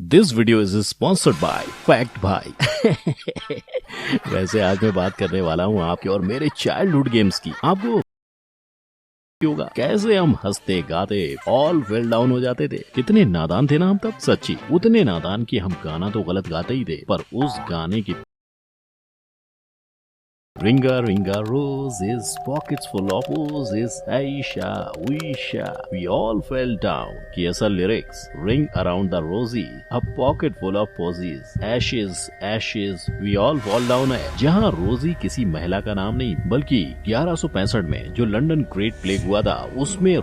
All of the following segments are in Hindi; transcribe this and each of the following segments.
This video is sponsored by fact भाई। वैसे आज मैं बात करने वाला हूँ आपके और मेरे चाइल्डहुड गेम्स की। आपको होगा कैसे हम हंसते गाते ऑल फेल डाउन हो जाते थे। कितने नादान थे ना हम तब, सच्ची उतने नादान कि हम गाना तो गलत गाते ही थे, पर उस गाने की Ringa ringa roses, pockets full of posies, Aisha, Wisha, we all fell down की असल lyrics Ring around the rosy, a pocket full of posies, ashes, ashes, we all fall down है, जहाँ रोजी किसी महिला का नाम नहीं बल्कि 1165 में जो लंदन ग्रेट प्लेग हुआ था उसमें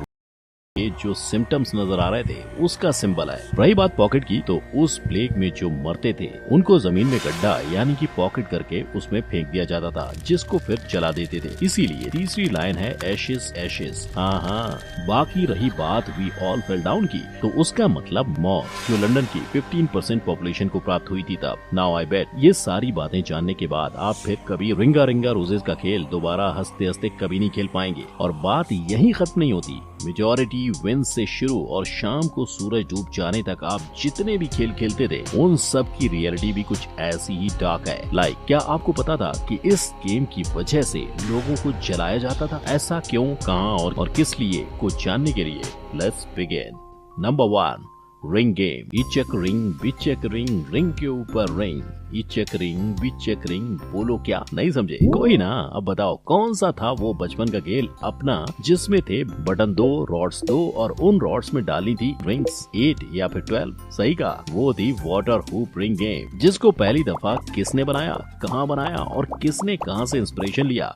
ये जो सिम्टम्स नजर आ रहे थे उसका सिंबल है। रही बात पॉकेट की, तो उस प्लेग में जो मरते थे उनको जमीन में गड्ढा यानी कि पॉकेट करके उसमें फेंक दिया जाता था, जिसको फिर जला देते थे। इसीलिए तीसरी लाइन है एशेस एशेस। हाँ, बाकी रही बात वी ऑल फेल डाउन की, तो उसका मतलब मौत, जो लंदन की 15% पॉपुलेशन को प्राप्त हुई थी तब। नाउ आई बेट ये सारी बातें जानने के बाद आप फिर कभी रिंगा रिंगा रोजेस का खेल दोबारा हंसते हंसते कभी नहीं खेल पाएंगे। और बात यही खत्म नहीं होती, मेजॉरिटी विंस से शुरू और शाम को सूरज डूब जाने तक आप जितने भी खेल खेलते थे उन सब की रियलिटी भी कुछ ऐसी ही डार्क है। लाइक क्या आपको पता था कि इस गेम की वजह से लोगों को जलाया जाता था? ऐसा क्यों, कहां और किस लिए को जानने के लिए let's begin. Number 1, ring game. इचक रिंग बिचक रिंग, रिंग के ऊपर रिंग, इचक रिंग बिचक रिंग, बोलो क्या नहीं समझे? कोई ना, अब बताओ कौन सा था वो बचपन का खेल अपना जिसमें थे बटन 2, रॉड्स 2 और उन रॉड्स में डाली थी रिंग्स 8 या फिर 12? सही कहा, वो थी वाटर हुप रिंग गेम, जिसको पहली दफा किसने बनाया, कहाँ बनाया और किसने कहाँ से इंस्पिरेशन लिया,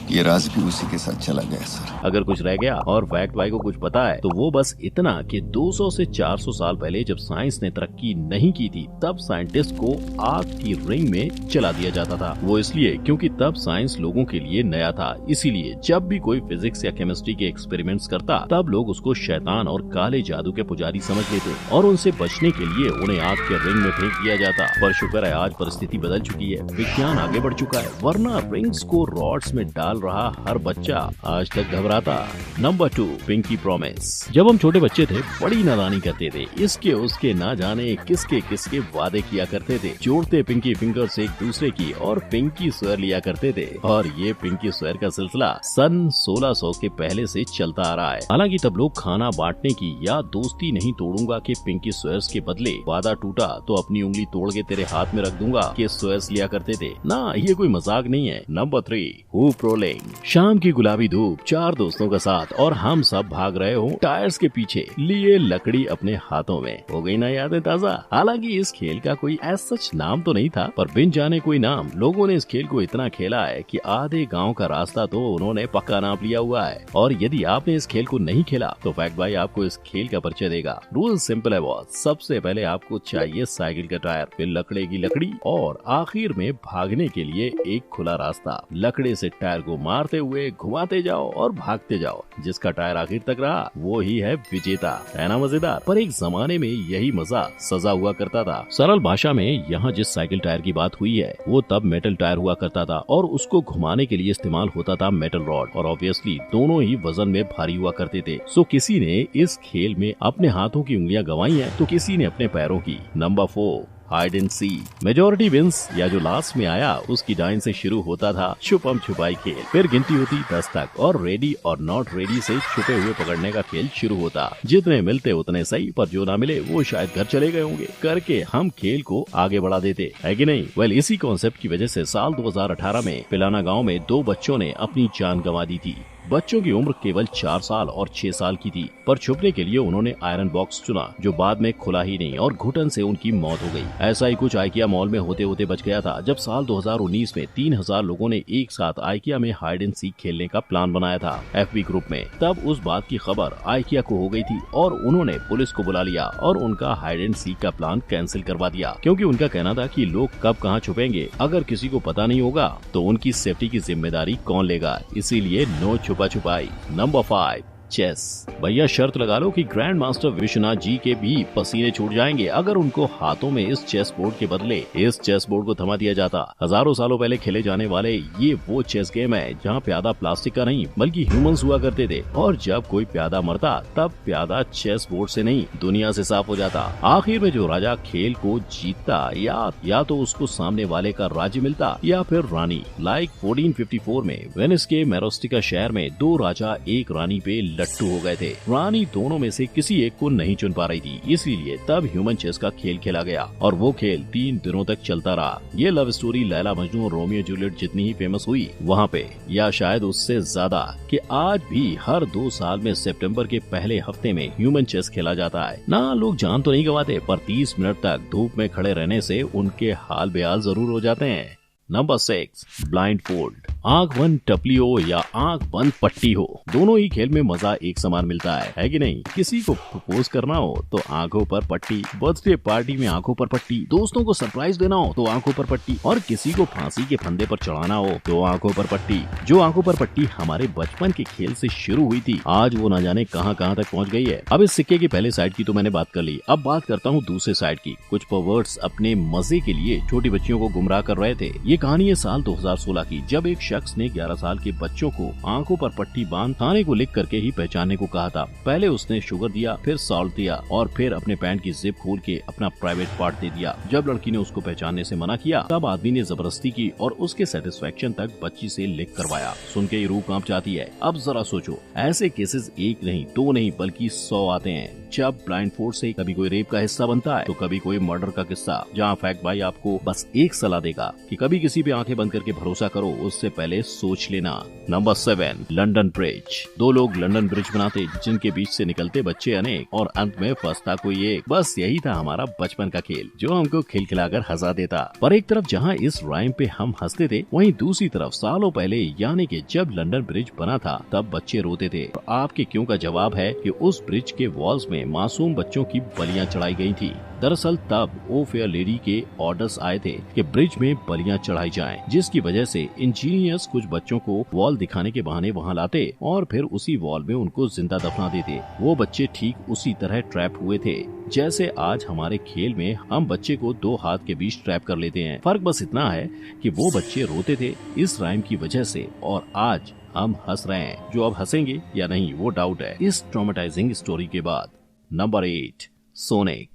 ये राज भी उसी के साथ चला गया सर। अगर कुछ रह गया और फैक्ट भाई को कुछ पता है तो वो बस इतना कि 200 से 400 साल पहले जब साइंस ने तरक्की नहीं की थी तब साइंटिस्ट को आग की रिंग में चला दिया जाता था। वो इसलिए क्योंकि तब साइंस लोगों के लिए नया था। इसीलिए जब भी कोई फिजिक्स या केमिस्ट्री के एक्सपेरिमेंट्स करता तब लोग उसको शैतान और काले जादू के पुजारी समझ लेते और उनसे बचने के लिए उन्हें आग के रिंग में फेंक दिया जाता। पर शुक्र है आज परिस्थिति बदल चुकी है, विज्ञान आगे बढ़ चुका है, वरना रिंग्स को रॉड्स में डाल रहा हर बच्चा आज तक घबराता। Number 2, pinky promise. जब हम छोटे बच्चे थे बड़ी नादानी करते थे, इसके उसके ना जाने किसके किसके वादे किया करते थे, जोड़ते पिंकी फिंगर्स एक दूसरे की और पिंकी स्वेयर लिया करते थे। और ये पिंकी स्वेयर का सिलसिला सन 1600 के पहले से चलता आ रहा है। हालांकि तब लोग खाना बांटने की या दोस्ती नहीं तोड़ूंगा के पिंकी स्वेयर्स के बदले वादा टूटा तो अपनी उंगली तोड़ के तेरे हाथ में रख दूंगा के स्वेयर्स लिया करते थे ना, ये कोई मजाक नहीं है। Number 3, hoop rolling. शाम की गुलाबी धूप, 4 दोस्तों का साथ और हम सब भाग रहे हो टायर्स के पीछे, लिए लकड़ी अपने हाथों में। हो गई ना यादें ताजा? हालांकि इस खेल का कोई ऐसा सच नाम तो नहीं था, पर बिन जाने कोई नाम लोगों ने इस खेल को इतना खेला है कि आधे गांव का रास्ता तो उन्होंने पक्का नाप लिया हुआ है। और यदि आपने इस खेल को नहीं खेला तो फैक्ट भाई आपको इस खेल का परिचय देगा। रूल सिंपल है बॉस, सबसे पहले आपको चाहिए साइकिल का टायर, फिर लकड़े की लकड़ी और आखिर में भागने के लिए एक खुला रास्ता। लकड़े से टायर को मारते हुए घुमाते जाओ और भागते जाओ, जिसका टायर आखिर तक रहा वो ही है विजेता। है ना मजेदार? पर एक जमाने में यही मजा सजा हुआ करता था। सरल भाषा में यहाँ जिस साइकिल टायर की बात हुई है वो तब मेटल टायर हुआ करता था और उसको घुमाने के लिए इस्तेमाल होता था मेटल रॉड, और ऑब्वियसली दोनों ही वजन में भारी हुआ करते थे। सो किसी ने इस खेल में अपने हाथों की उंगलियां गंवाई हैं तो किसी ने अपने पैरों की। Number 4, hide and seek. Majority wins या जो लास्ट में आया उसकी डाइन से शुरू होता था छुपम छुपाई खेल, फिर गिनती होती 10 तक और रेडी और नॉट रेडी से छुपे हुए पकड़ने का खेल शुरू होता। जितने मिलते उतने सही, पर जो ना मिले वो शायद घर चले गए होंगे करके हम खेल को आगे बढ़ा देते, है कि नहीं? वेल, इसी कॉन्सेप्ट की वजह से साल 2018 में पिलाना गाँव में 2 बच्चों ने अपनी जान गंवा दी थी। बच्चों की उम्र केवल 4 साल और 6 साल की थी, पर छुपने के लिए उन्होंने आयरन बॉक्स चुना जो बाद में खुला ही नहीं और घुटन से उनकी मौत हो गई। ऐसा ही कुछ आइकिया मॉल में होते होते बच गया था जब साल 2019 में 3000 लोगों ने एक साथ आइकिया में हाइड एंड सीक खेलने का प्लान बनाया था FB ग्रुप में। तब उस बात की खबर आइकिया को हो गई थी और उन्होंने पुलिस को बुला लिया और उनका हाइड एंड सीक का प्लान कैंसिल करवा दिया, क्योंकि उनका कहना था कि लोग कब कहाँ छुपेंगे, अगर किसी को पता नहीं होगा तो उनकी सेफ्टी की जिम्मेदारी कौन लेगा। इसीलिए नो छुपा छुपाई। Number 5, chase. भैया शर्त लगा लो कि ग्रैंड मास्टर विश्वनाथ जी के भी पसीने छूट जाएंगे अगर उनको हाथों में इस चेस बोर्ड के बदले इस चेस बोर्ड को थमा दिया जाता। हजारों सालों पहले खेले जाने वाले ये वो चेस गेम है जहाँ प्यादा प्लास्टिक का नहीं बल्कि ह्यूमंस हुआ करते थे, और जब कोई प्यादा मरता तब प्यादा चेस बोर्ड से नहीं दुनिया से साफ हो जाता। आखिर में जो राजा खेल को जीतता या तो उसको सामने वाले का राज्य मिलता या फिर रानी। लाइक 1454 में वेनिस के मेरोस्टिका शहर में दो राजा एक रानी पे लट्टू हो गए थे। रानी दोनों में से किसी एक को नहीं चुन पा रही थी, इसलिए तब ह्यूमन चेस का खेल खेला गया और वो खेल 3 दिनों तक चलता रहा। ये लव स्टोरी लैला मजनू और रोमियो जूलियट जितनी ही फेमस हुई वहाँ पे, या शायद उससे ज्यादा, कि आज भी हर 2 साल में सितंबर के पहले हफ्ते में ह्यूमन चेस खेला जाता है ना। लोग जान तो नहीं गंवाते, पर 30 मिनट तक धूप में खड़े रहने से उनके हाल बेहाल जरूर हो जाते हैं। Number 6, blind fold. आंख बंद टपली हो या आंख बंद पट्टी हो, दोनों ही खेल में मजा एक समान मिलता है कि नहीं। किसी को प्रपोज करना हो तो आंखों पर पट्टी, बर्थडे पार्टी में आंखों पर पट्टी, दोस्तों को सरप्राइज देना हो तो आंखों पर पट्टी, और किसी को फांसी के फंदे पर चढ़ाना हो तो आंखों पर पट्टी। जो आंखों पर पट्टी हमारे बचपन के खेल से शुरू हुई थी, आज वो न जाने कहां तक पहुंच गई है। अब इस सिक्के की पहले साइड की तो मैंने बात कर ली, अब बात करता हूँ दूसरे साइड की। कुछ परवर्ट्स अपने मजे के लिए छोटी बच्चियों को गुमराह कर रहे थे। ये कहानी है साल 2016 की, जब एक शख्स ने 11 साल के बच्चों को आंखों पर पट्टी बांध थाने को लिख करके ही पहचानने को कहा था। पहले उसने शुगर दिया, फिर सॉल्ट दिया और फिर अपने पैंट की जिप खोल के अपना प्राइवेट पार्ट दे दिया। जब लड़की ने उसको पहचानने से मना किया तब आदमी ने जबरदस्ती की और उसके सेटिस्फेक्शन तक बच्ची से लिख करवाया। सुन के ही रूह कांप जाती है। अब जरा सोचो, ऐसे केसेस एक नहीं, 2 नहीं बल्कि 100 आते हैं। जब ब्लाइंड फोल्ड से कभी कोई रेप का हिस्सा बनता है तो कभी कोई मर्डर का किस्सा, जहाँ फैक्ट भाई आपको बस एक सलाह देगा कि कभी किसी पे आंखें बंद करके भरोसा करो, उससे पहले सोच लेना। Number 7, London bridge. 2 लोग लंदन ब्रिज बनाते जिनके बीच से निकलते बच्चे अनेक और अंत में फंसता कोई एक। बस यही था हमारा बचपन का खेल जो हमको खिलखिलाकर हंसा देता। पर एक तरफ जहाँ इस राइम पे हम हंसते थे, वहीं दूसरी तरफ सालों पहले यानी कि जब लंदन ब्रिज बना था तब बच्चे रोते थे। तो आपके क्यों का जवाब है कि उस ब्रिज के वॉल्स में मासूम बच्चों की बलियां चढ़ाई गई थी। दरअसल तब ओ फेयर लेडी के ऑर्डर्स आए थे कि ब्रिज में बलियां चढ़ाई जाएं, जिसकी वजह से इंजीनियर्स कुछ बच्चों को वॉल दिखाने के बहाने वहां लाते और फिर उसी वॉल में उनको जिंदा दफना देते। वो बच्चे ठीक उसी तरह ट्रैप हुए थे जैसे आज हमारे खेल में हम बच्चे को 2 हाथ के बीच ट्रैप कर लेते हैं। फर्क बस इतना है कि वो बच्चे रोते थे इस राइम की वजह से और आज हम हंस रहे हैं। जो अब हंसेंगे या नहीं वो डाउट है इस ट्रॉमेटाइजिंग स्टोरी के बाद। Number 8, sonic.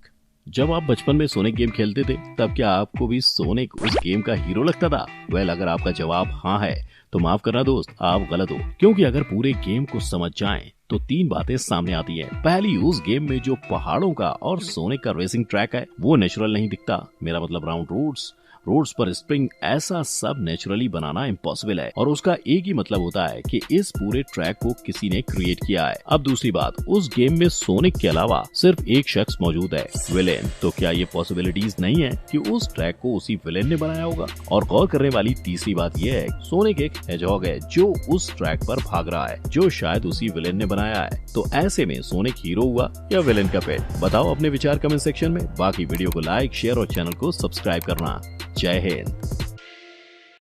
जब आप बचपन में सोनिक गेम खेलते थे तब क्या आपको भी सोनिक उस गेम का हीरो लगता था? वेल, अगर आपका जवाब हाँ है तो माफ करना दोस्त, आप गलत हो, क्योंकि अगर पूरे गेम को समझ जाएं तो 3 बातें सामने आती है। पहली, उस गेम में जो पहाड़ों का और सोनिक का रेसिंग ट्रैक है वो नेचुरल नहीं दिखता। मेरा मतलब राउंड रोड्स पर स्प्रिंग, ऐसा सब नेचुरली बनाना इम्पॉसिबल है और उसका एक ही मतलब होता है कि इस पूरे ट्रैक को किसी ने क्रिएट किया है। अब दूसरी बात, उस गेम में सोनिक के अलावा सिर्फ एक शख्स मौजूद है, विलेन। तो क्या ये पॉसिबिलिटीज नहीं है कि उस ट्रैक को उसी विलेन ने बनाया होगा? और गौर करने वाली तीसरी बात यह है, सोनिक एक हेजहॉग है जो उस ट्रैक पर भाग रहा है, जो शायद उसी विलेन ने बनाया है। तो ऐसे में सोनिक हीरो हुआ या विलेन का पेट? बताओ अपने विचार कमेंट सेक्शन में। बाकी वीडियो को लाइक, शेयर और चैनल को सब्सक्राइब करना। जय हिंद।